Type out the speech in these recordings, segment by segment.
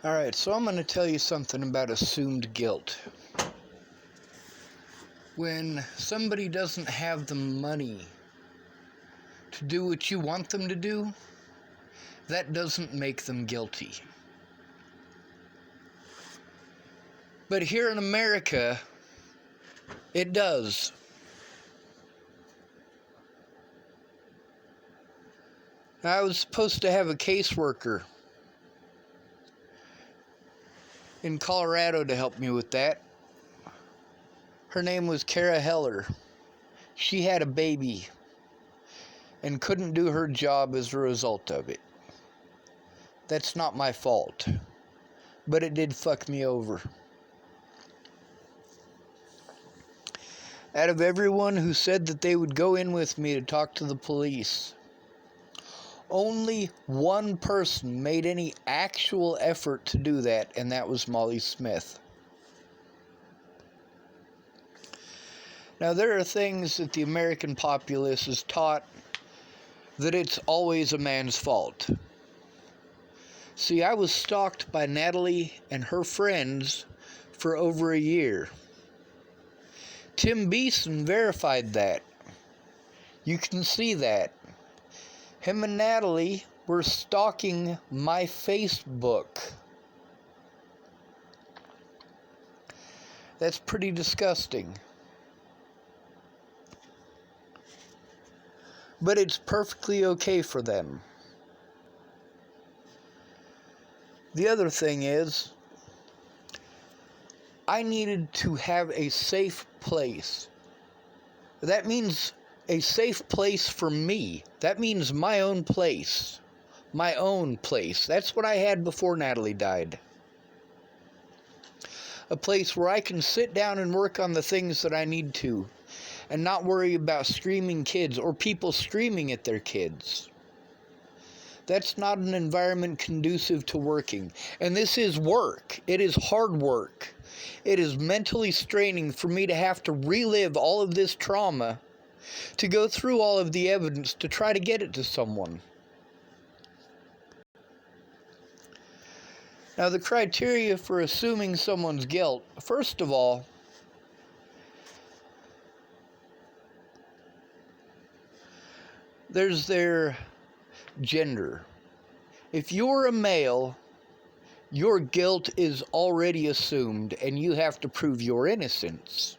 Alright, so I'm going to tell you something about assumed guilt. When somebody doesn't have the money to do what you want them to do, that doesn't make them guilty. But here in America, it does. I was supposed to have a caseworker in Colorado to help me with that. Her name was Kara Heller. She had a baby and couldn't do her job as a result of it. That's not my fault, but it did fuck me over. Out of everyone who said that they would go in with me to talk to the police, only one person made any actual effort to do that, and that was Molly Smith. Now, there are things that the American populace is taught that it's always a man's fault. See, I was stalked by Natalie and her friends for over a year. Tim Beeson verified that. You can see that. Him and Natalie were stalking my Facebook. That's pretty disgusting. But it's perfectly okay for them. The other thing is, I needed to have a safe place. That means a safe place for me. That means my own place. My own place. That's what I had before Natalie died. A place where I can sit down and work on the things that I need to, and not worry about screaming kids or people screaming at their kids. That's not an environment conducive to working. And this is work. It is hard work. It is mentally straining for me to have to relive all of this trauma, to go through all of the evidence to try to get it to someone. Now, the criteria for assuming someone's guilt, first of all, there's their gender. If you're a male, your guilt is already assumed, and you have to prove your innocence.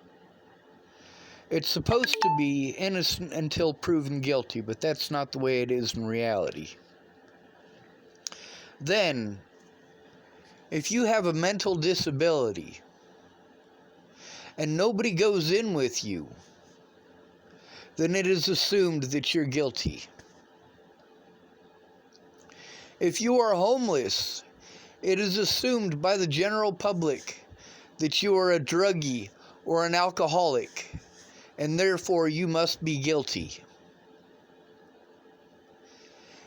It's supposed to be innocent until proven guilty, but that's not the way it is in reality. Then, if you have a mental disability, and nobody goes in with you, then it is assumed that you're guilty. If you are homeless, it is assumed by the general public that you are a druggie or an alcoholic, and therefore you must be guilty.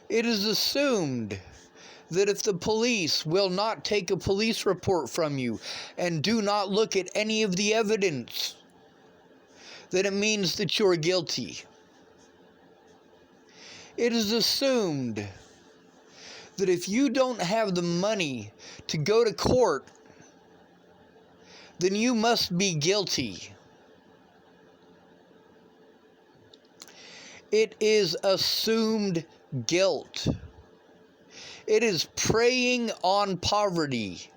It is assumed that if the police will not take a police report from you and do not look at any of the evidence, then it means that you're guilty. It is assumed that if you don't have the money to go to court, then you must be guilty. It is assumed guilt. It is preying on poverty.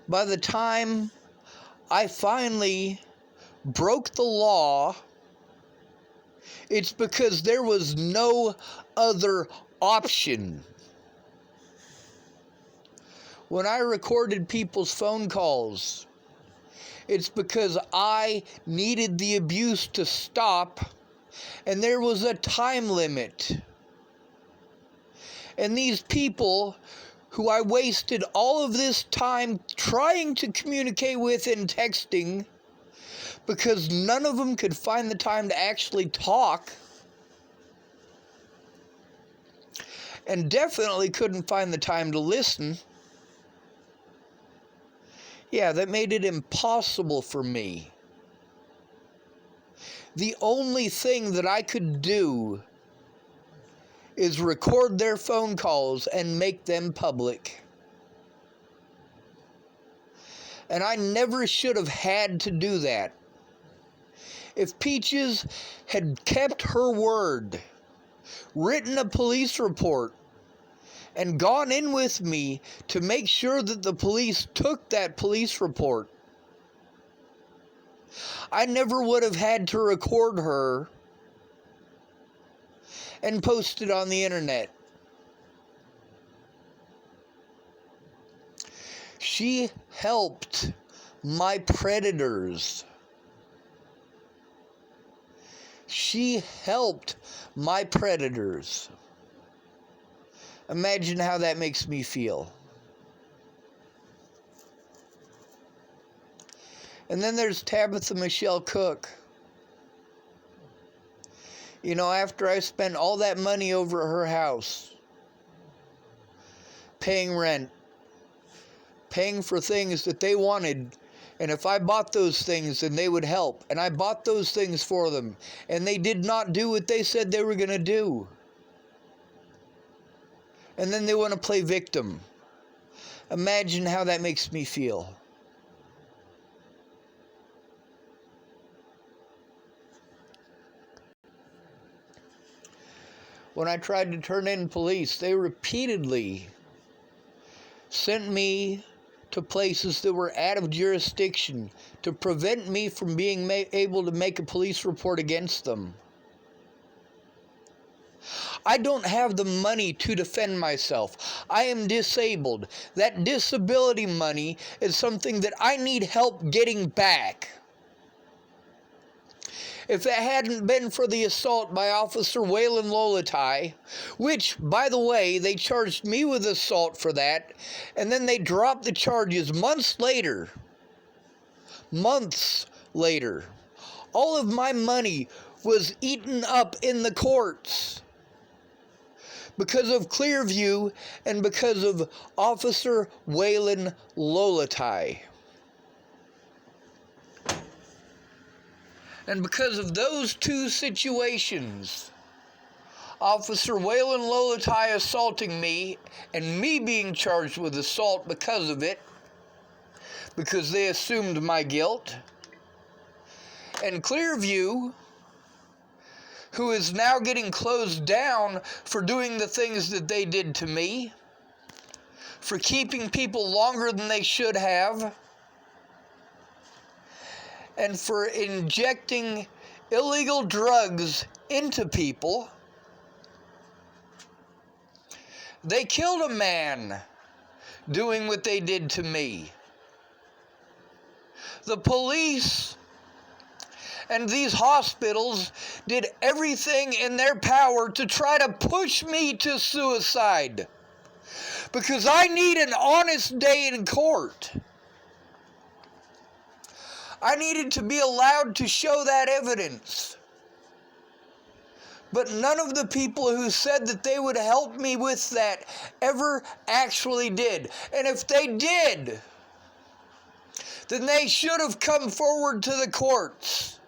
By the time I finally broke the law, it's because there was no other option. When I recorded people's phone calls, it's because I needed the abuse to stop, and there was a time limit. And these people who I wasted all of this time trying to communicate with and texting, because none of them could find the time to actually talk, and definitely couldn't find the time to listen. Yeah, that made it impossible for me. The only thing that I could do is record their phone calls and make them public. And I never should have had to do that. If Peaches had kept her word, written a police report, and gone in with me to make sure that the police took that police report, I never would have had to record her and post it on the internet. She helped my predators. She helped my predators. Imagine how that makes me feel. And then there's Tabitha Michelle Cook. You know, after I spent all that money over at her house, paying rent, paying for things that they wanted, and if I bought those things, then they would help. And I bought those things for them, and they did not do what they said they were going to do. And then they want to play victim. Imagine how that makes me feel. When I tried to turn in police, they repeatedly sent me to places that were out of jurisdiction to prevent me from being able to make a police report against them. I don't have the money to defend myself. I am disabled. That disability money is something that I need help getting back. If it hadn't been for the assault by Officer Waylon Lolatai, which, by the way, they charged me with assault for that, and then they dropped the charges months later. All of my money was eaten up in the courts because of Clearview and because of Officer Waylon Lolatai. And because of those two situations, Officer Waylon Lolatai assaulting me and me being charged with assault because of it, because they assumed my guilt, and Clearview, who is now getting closed down for doing the things that they did to me, for keeping people longer than they should have, and for injecting illegal drugs into people. They killed a man doing what they did to me. The police and these hospitals did everything in their power to try to push me to suicide because I need an honest day in court. I needed to be allowed to show that evidence. But none of the people who said that they would help me with that ever actually did. And if they did, then they should have come forward to the courts.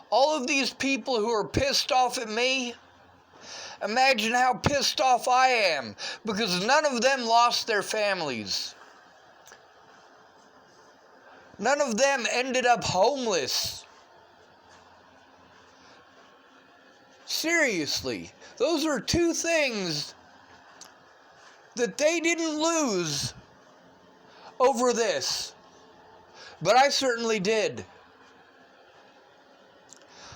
All of these people who are pissed off at me, imagine how pissed off I am, because none of them lost their families. None of them ended up homeless. Seriously, those are two things that they didn't lose over this. But I certainly did.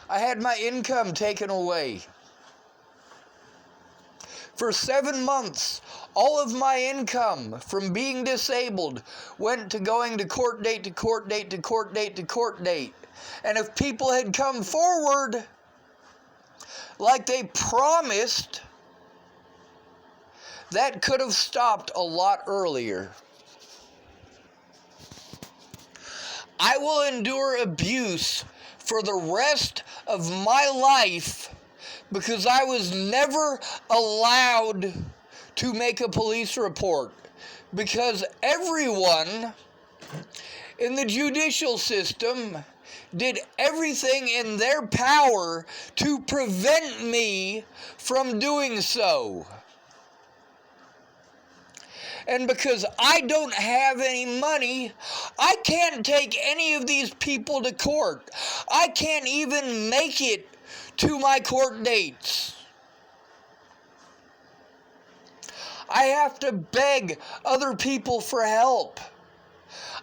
I had my income taken away. For 7 months, all of my income from being disabled went to going to court date to court date to court date to court date. And if people had come forward like they promised, that could have stopped a lot earlier. I will endure abuse for the rest of my life because I was never allowed to make a police report, because everyone in the judicial system did everything in their power to prevent me from doing so. And because I don't have any money, I can't take any of these people to court. I can't even make it to my court dates. I have to beg other people for help.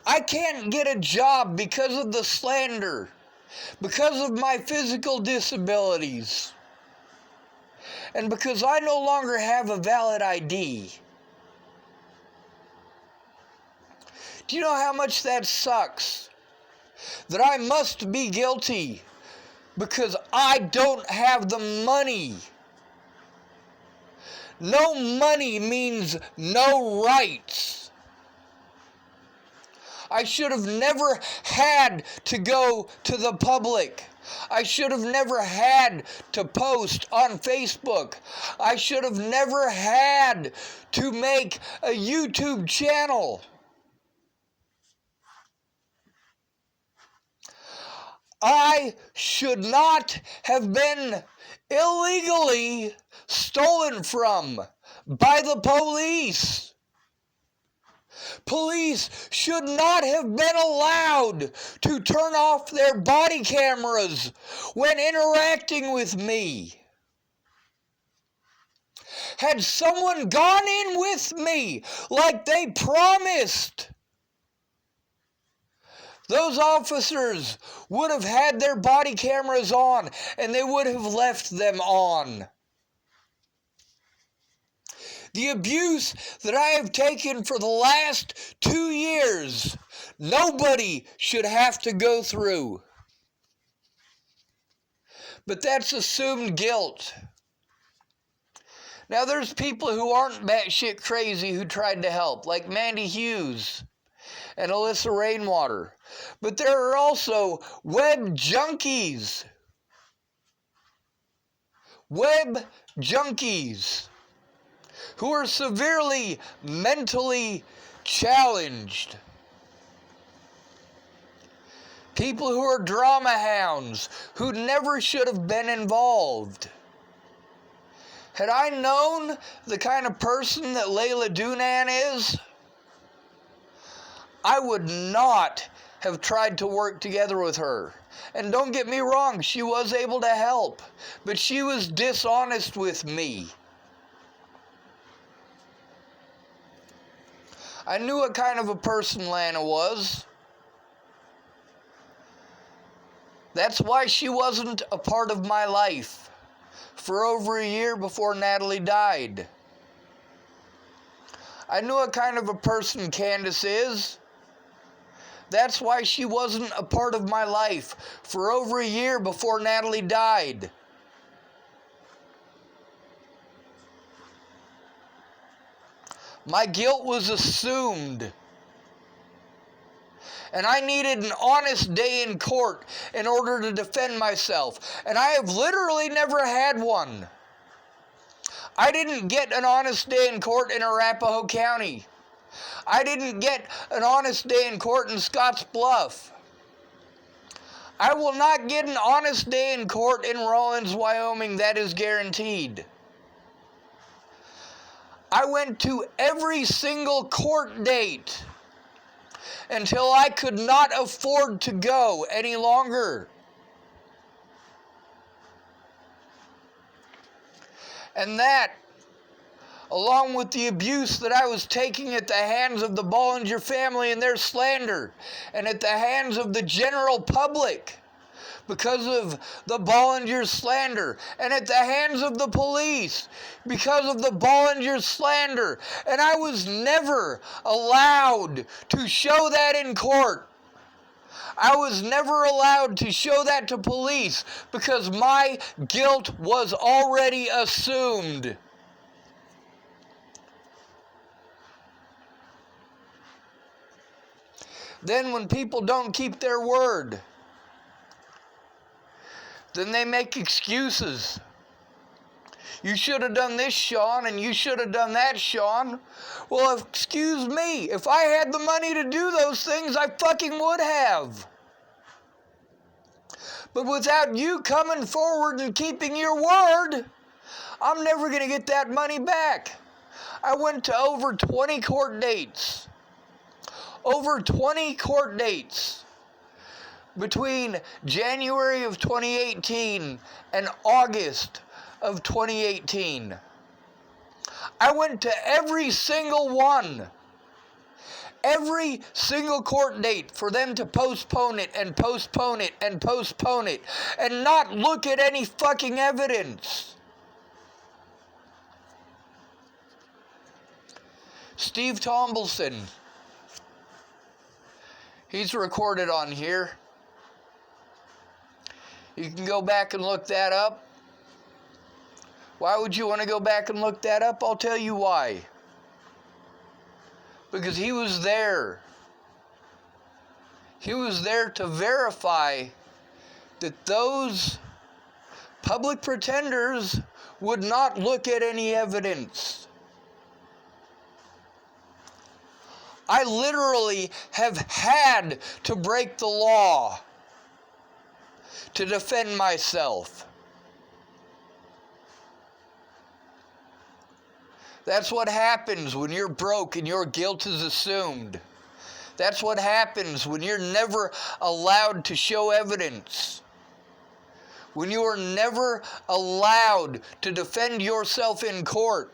I can't get a job because of the slander, because of my physical disabilities, and because I no longer have a valid ID. Do you know how much that sucks? That I must be guilty because I don't have the money. No money means no rights. I should have never had to go to the public. I should have never had to post on Facebook. I should have never had to make a YouTube channel. I should not have been illegally stolen from by the police. Police should not have been allowed to turn off their body cameras when interacting with me. Had someone gone in with me like they promised, those officers would have had their body cameras on, and they would have left them on. The abuse that I have taken for the last 2 years, nobody should have to go through. But that's assumed guilt. Now there's people who aren't batshit crazy who tried to help, like Mandy Hughes and Alyssa Rainwater. But there are also web junkies. Web junkies who are severely mentally challenged. People who are drama hounds who never should have been involved. Had I known the kind of person that Layla Dunan is, I would not have tried to work together with her. And don't get me wrong, she was able to help, but she was dishonest with me. I knew what kind of a person Lana was. That's why she wasn't a part of my life for over a year before Natalie died. I knew what kind of a person Candace is. That's why she wasn't a part of my life for over a year before Natalie died. My guilt was assumed. And I needed an honest day in court in order to defend myself. And I have literally never had one. I didn't get an honest day in court in Arapahoe County. I didn't get an honest day in court in Scotts Bluff. I will not get an honest day in court in Rawlins, Wyoming. That is guaranteed. I went to every single court date until I could not afford to go any longer. And that, along with the abuse that I was taking at the hands of the Bollinger family and their slander, and at the hands of the general public because of the Bollinger slander, and at the hands of the police because of the Bollinger slander, and I was never allowed to show that in court. I was never allowed to show that to police because my guilt was already assumed. Then when people don't keep their word, then they make excuses. You should have done this, Sean, and you should have done that, Sean. Well, excuse me, if I had the money to do those things, I fucking would have. But without you coming forward and keeping your word, I'm never going to get that money back. I went to over 20 court dates. Over 20 court dates between January of 2018 and August of 2018. I went to every single one. Every single court date for them to postpone it and postpone it and postpone it and not look at any fucking evidence. Steve Tombleson. He's recorded on here. You can go back and look that up. Why would you want to go back and look that up? I'll tell you why. Because he was there. He was there to verify that those public pretenders would not look at any evidence. I literally have had to break the law to defend myself. That's what happens when you're broke and your guilt is assumed. That's what happens when you're never allowed to show evidence. When you are never allowed to defend yourself in court.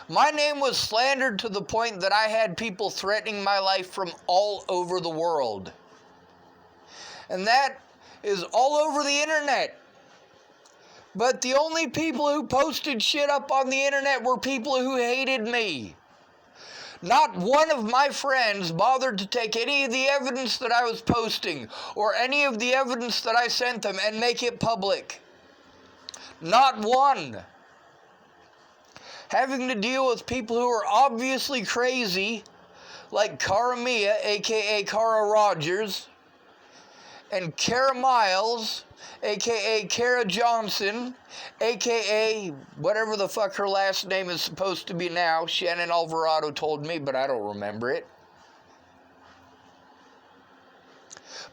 My name was slandered to the point that I had people threatening my life from all over the world. And that is all over the internet. But the only people who posted shit up on the internet were people who hated me. Not one of my friends bothered to take any of the evidence that I was posting or any of the evidence that I sent them and make it public. Not one. Having to deal with people who are obviously crazy, like Cara Mia, aka Cara Rogers, and Kara Miles, aka Kara Johnson, aka whatever the fuck her last name is supposed to be now. Shannon Alvarado told me, but I don't remember it.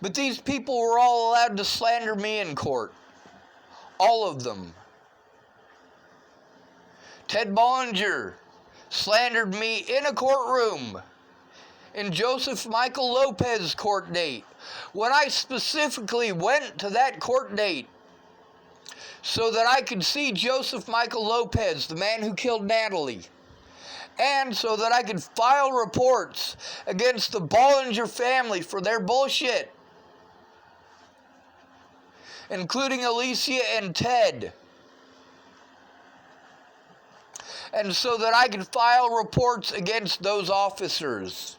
But these people were all allowed to slander me in court. All of them. Ted Bollinger slandered me in a courtroom in Joseph Michael Lopez's court date when I specifically went to that court date so that I could see Joseph Michael Lopez, the man who killed Natalie, and so that I could file reports against the Bollinger family for their bullshit, including Alicia and Ted. And so that I could file reports against those officers.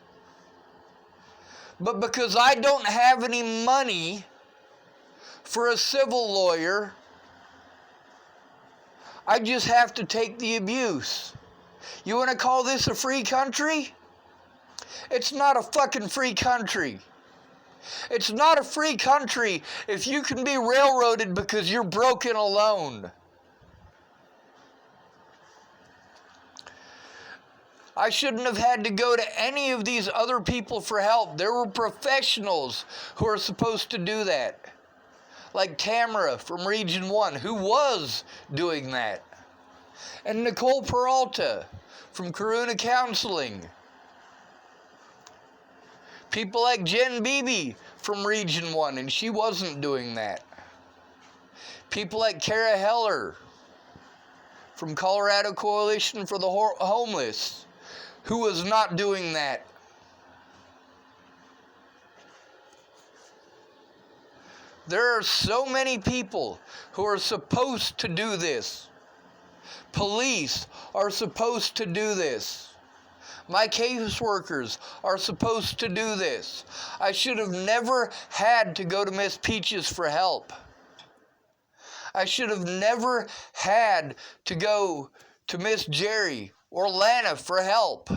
But because I don't have any money for a civil lawyer, I just have to take the abuse. You want to call this a free country? It's not a fucking free country. It's not a free country if you can be railroaded because you're broken alone. I shouldn't have had to go to any of these other people for help. There were professionals who are supposed to do that. Like Tamara from Region 1, who was doing that. And Nicole Peralta from Corona Counseling. People like Jen Beebe from Region 1, and she wasn't doing that. People like Kara Heller from Colorado Coalition for the Homeless, who was not doing that. There are so many people who are supposed to do this. Police are supposed to do this. My caseworkers are supposed to do this. I should have never had to go to Miss Peaches for help. I should have never had to go to Miss Jerry or Lana for help.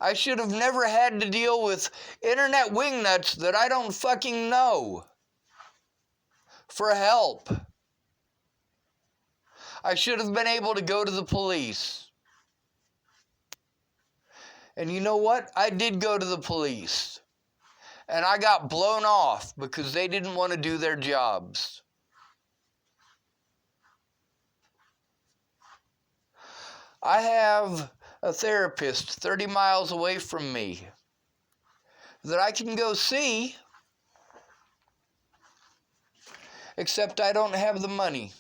I should have never had to deal with internet wingnuts that I don't fucking know for help. I should have been able to go to the police. And you know what? I did go to the police. and I got blown off because they didn't want to do their jobs. I have a therapist 30 miles away from me that I can go see, except I don't have the money.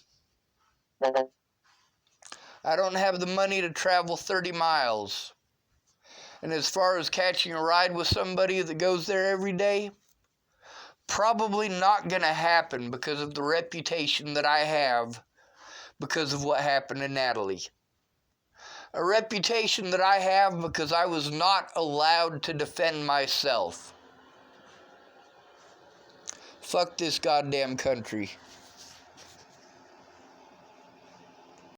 I don't have the money to travel 30 miles. And as far as catching a ride with somebody that goes there every day, probably not going to happen because of the reputation that I have because of what happened to Natalie. A reputation that I have because I was not allowed to defend myself. Fuck this goddamn country.